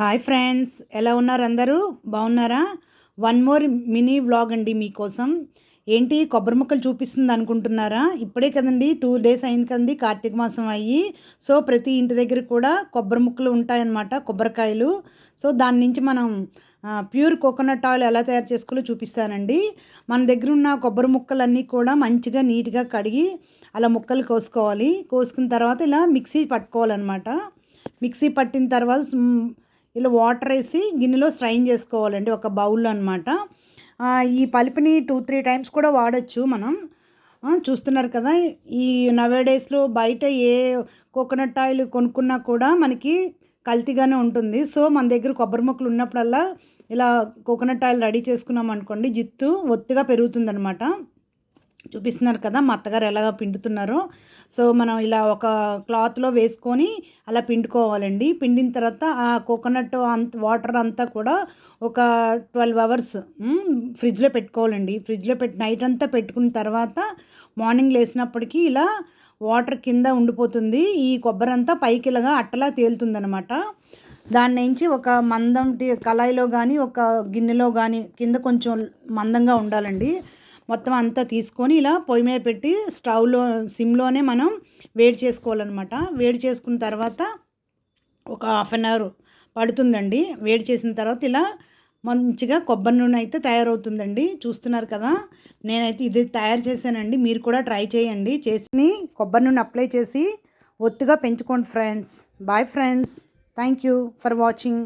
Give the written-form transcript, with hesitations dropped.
Hi friends, ఎలా ఉన్నారు? అందరూ బాగున్నారా? వన్ మోర్ మినీ వ్లాగ్ అండి మీకోసం. ఏంటి కొబ్బరి ముక్కలు చూపిస్తుంది అనుకుంటున్నారా? ఇప్పుడే కదండి 2 డేస్ అయింది కదండి కార్తీక మాసం అయ్యి. సో ప్రతి ఇంటి దగ్గర కూడా కొబ్బరి ముక్కలు ఉంటాయన్నమాట, కొబ్బరికాయలు. సో దాని నుంచి మనం ప్యూర్ కోకోనట్ ఆయిల్ ఎలా తయారు చేసుకోవాలో చూపిస్తానండి. మన దగ్గర ఉన్న కొబ్బరి ముక్కలన్నీ కూడా మంచిగా నీట్గా కడిగి అలా ముక్కలు కోసుకోవాలి. కోసుకున్న తర్వాత ఇలా మిక్సీ పట్టుకోవాలన్నమాట. మిక్సీ పట్టిన తర్వాత ఇలా వాటర్ వేసి గిన్నెలో స్ట్రైన్ చేసుకోవాలండి, ఒక బౌల్లో అనమాట. ఈ పలుపుని 2-3 టైమ్స్ కూడా వాడచ్చు మనం. చూస్తున్నారు కదా, ఈ నవేడేస్లో బయట ఏ కోకోనట్ ఆయిల్ కొనుక్కున్నా కూడా మనకి కల్తీగానే ఉంటుంది. సో మన దగ్గర కొబ్బరి ముక్కలు ఉన్నప్పుడల్లా ఇలా కోకోనట్ ఆయిల్ రెడీ చేసుకున్నాం అనుకోండి, జిత్తు ఒత్తుగా పెరుగుతుందనమాట. చూపిస్తున్నారు కదా మా అత్తగారు ఎలాగ పిండుతున్నారో. సో మనం ఇలా ఒక క్లాత్లో వేసుకొని అలా పిండుకోవాలండి. పిండిన తర్వాత ఆ కోకోనట్ వాటర్ అంతా కూడా ఒక 12 అవర్స్ ఫ్రిడ్జ్లో పెట్టుకోవాలండి. ఫ్రిడ్జ్లో నైట్ అంతా పెట్టుకున్న తర్వాత మార్నింగ్ లేసినప్పటికీ ఇలా వాటర్ కింద ఉండిపోతుంది. ఈ కొబ్బరి అంతా పైకి ఇలాగా అట్టలా తేలుతుందనమాట. దాని నుంచి ఒక మందం కళాయిలో కానీ ఒక గిన్నెలో కానీ కింద కొంచెం మందంగా ఉండాలండి. మొత్తం అంతా తీసుకొని ఇలా పొయ్యి మీద పెట్టి స్టవ్లో సిమ్లోనే మనం వేడి చేసుకోవాలన్నమాట. వేడి చేసుకున్న తర్వాత ఒక హాఫ్ అన్ అవర్ పడుతుందండి. వేడి చేసిన తర్వాత ఇలా మంచిగా కొబ్బరి నూనె అయితే తయారవుతుందండి. చూస్తున్నారు కదా, నేనైతే ఇది తయారు చేశానండి. మీరు కూడా ట్రై చేయండి. చేసి కొబ్బరి నూనె అప్లై చేసి ఒత్తుగా పెంచుకోండి friends. Bye friends, thank you for watching.